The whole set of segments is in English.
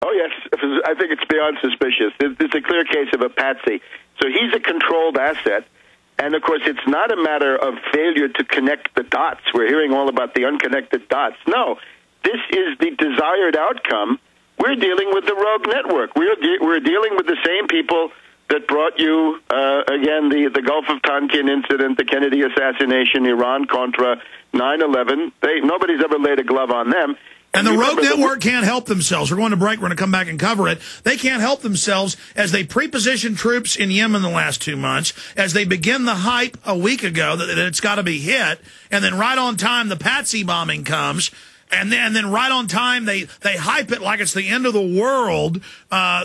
Oh, yes. I think it's beyond suspicious. It's a clear case of a patsy. So he's a controlled asset. And, of course, it's not a matter of failure to connect the dots. We're hearing all about the unconnected dots. No, this is the desired outcome. We're dealing with the rogue network. We're dealing with the same people that brought you, again, the Gulf of Tonkin incident, the Kennedy assassination, Iran-Contra, 9/11. Nobody's ever laid a glove on them. And the rogue network can't help themselves. We're going to break. We're going to come back and cover it. They can't help themselves as they pre-position troops in Yemen the last 2 months, as they begin the hype a week ago that it's got to be hit, and then right on time the Patsy bombing comes, and then right on time they hype it like it's the end of the world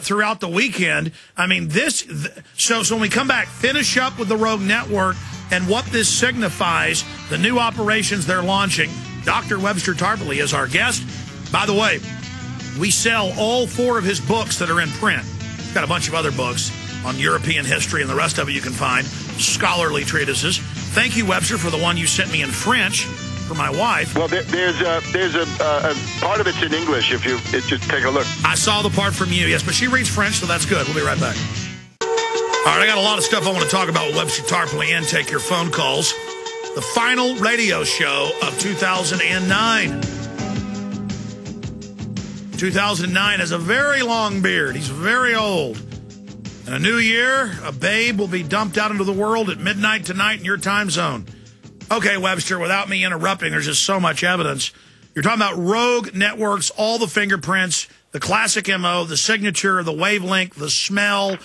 throughout the weekend. I mean, so when we come back, finish up with the rogue network and what this signifies, the new operations they're launching. Dr. Webster Tarpley is our guest. By the way, we sell all 4 of his books that are in print. He's got a bunch of other books on European history, and the rest of it you can find, scholarly treatises. Thank you, Webster, for the one you sent me in French for my wife. Well, there's a part of it's in English if you just take a look. I saw the part from you, yes, but she reads French, so that's good. We'll be right back. All right, I got a lot of stuff I want to talk about with Webster Tarpley and take your phone calls. The final radio show of 2009. 2009 has a very long beard. He's very old. In a new year, a babe will be dumped out into the world at midnight tonight in your time zone. Okay, Webster, without me interrupting, there's just so much evidence. You're talking about rogue networks, all the fingerprints, the classic MO, the signature, the wavelength, the smell,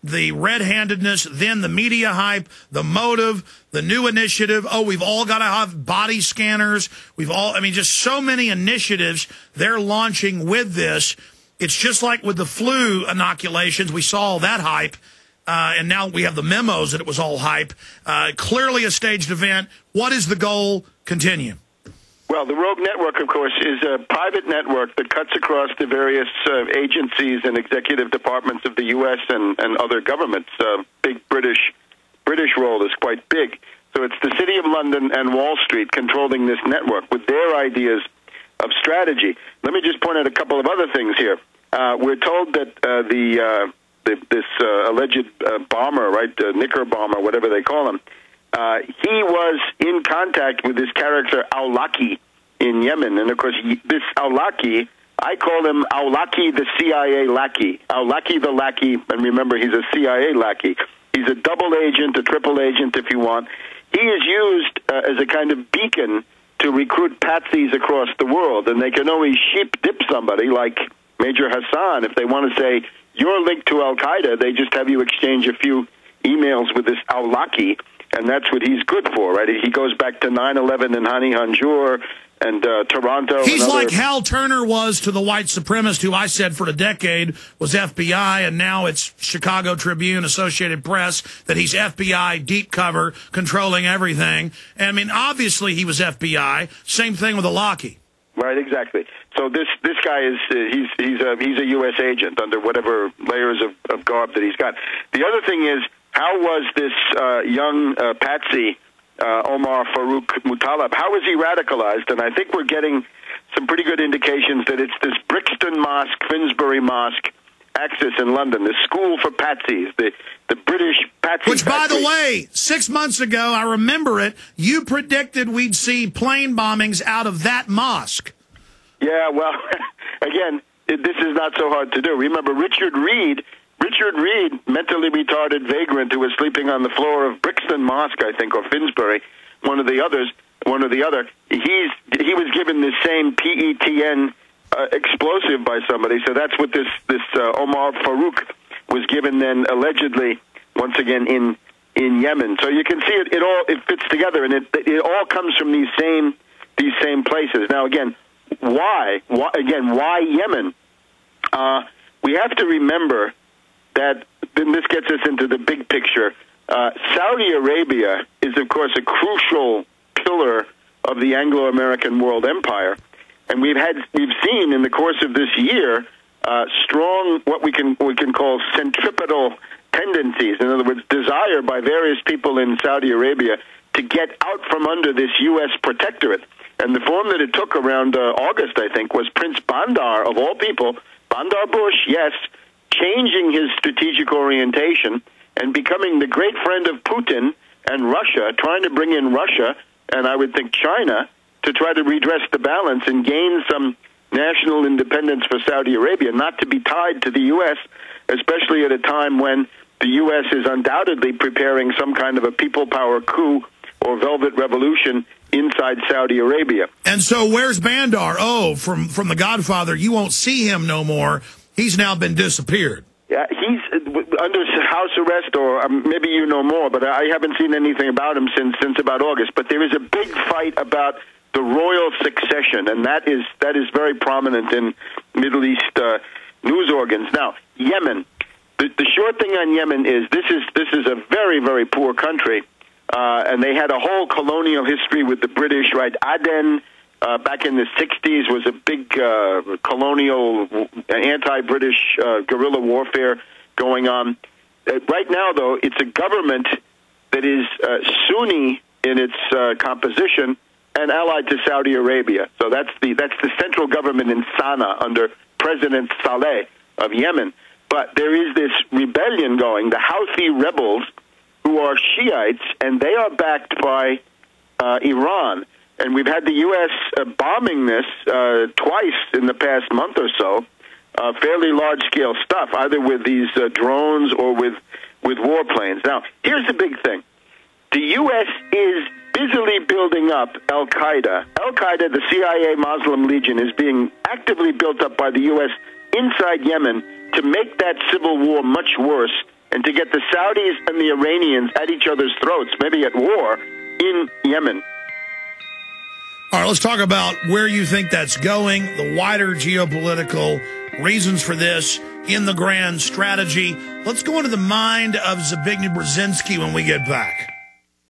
the red-handedness, then the media hype, the motive, the new initiative. Oh, we've all got to have body scanners. Just so many initiatives they're launching with this. It's just like with the flu inoculations. We saw all that hype, and now we have the memos that it was all hype. Clearly a staged event. What is the goal? Continue. Well, the Rogue Network, of course, is a private network that cuts across the various agencies and executive departments of the U.S. and other governments. Big British role is quite big. So it's the City of London and Wall Street controlling this network with their ideas of strategy. Let me just point out a couple of other things here. We're told that this alleged bomber, right, Knicker bomber, whatever they call him, he was in contact with this character Awlaki in Yemen. And, of course, this Awlaki, I call him Awlaki the CIA lackey. Awlaki the lackey, and remember, he's a CIA lackey. He's a double agent, a triple agent, if you want. He is used as a kind of beacon to recruit patsies across the world, and they can always sheep dip somebody like Major Hassan. If they want to say, you're linked to Al-Qaeda, they just have you exchange a few emails with this Awlaki, and that's what he's good for, right? He goes back to 9/11 and Hani Hanjour and Toronto. He's like Hal Turner was to the white supremacist who I said for a decade was FBI, and now it's Chicago Tribune, Associated Press, that he's FBI, deep cover, controlling everything. And, I mean, obviously he was FBI. Same thing with Awlaki. Right, exactly. So this guy is he's a U.S. agent under whatever layers of garb that he's got. The other thing is, how was this young patsy, Omar Farouk Muttalib, how was he radicalized? And I think we're getting some pretty good indications that it's this Brixton Mosque, Finsbury Mosque axis in London, the school for patsies, the British patsy. Which, by the way, 6 months ago, I remember it, you predicted we'd see plane bombings out of that mosque. Yeah, well, again, this is not so hard to do. Remember, Richard Reed, mentally retarded vagrant who was sleeping on the floor of Brixton Mosque, I think, or Finsbury, one or the other. He was given the same PETN explosive by somebody, so that's what this Omar Farouk was given then, allegedly, once again in Yemen. So you can see it fits together, and it all comes from these same places. Now again, why Yemen? We have to remember that, then this gets us into the big picture. Saudi Arabia is, of course, a crucial pillar of the Anglo-American world empire, and we've seen in the course of this year strong what we can call centripetal tendencies. In other words, desire by various people in Saudi Arabia to get out from under this U.S. protectorate. And the form that it took around August, I think, was Prince Bandar, of all people, Bandar Bush, yes, changing his strategic orientation and becoming the great friend of Putin and Russia, trying to bring in Russia and I would think China to try to redress the balance and gain some national independence for Saudi Arabia, not to be tied to the U.S., especially at a time when the U.S. is undoubtedly preparing some kind of a people power coup or velvet revolution inside Saudi Arabia. And so where's Bandar? Oh, from The Godfather, you won't see him no more. He's now been disappeared. Yeah, he's under house arrest, or maybe you know more, but I haven't seen anything about him since about August. But there is a big fight about the royal succession, and that is very prominent in Middle East news organs. Now, Yemen. The short thing on Yemen is this is a very, very poor country, and they had a whole colonial history with the British, right? Aden, back in the 60s, was a big colonial anti-British guerrilla warfare going on. Right now, though, it's a government that is Sunni in its composition and allied to Saudi Arabia. So that's the central government in Sana'a under President Saleh of Yemen. But there is this rebellion going, the Houthi rebels, who are Shiites, and they are backed by Iran. And we've had the U.S. Bombing this twice in the past month or so, fairly large-scale stuff, either with these drones or with warplanes. Now, here's the big thing. The U.S. is busily building up Al-Qaeda. Al-Qaeda, the CIA Muslim Legion, is being actively built up by the U.S. inside Yemen to make that civil war much worse and to get the Saudis and the Iranians at each other's throats, maybe at war, in Yemen. All right, let's talk about where you think that's going, the wider geopolitical reasons for this in the grand strategy. Let's go into the mind of Zbigniew Brzezinski when we get back.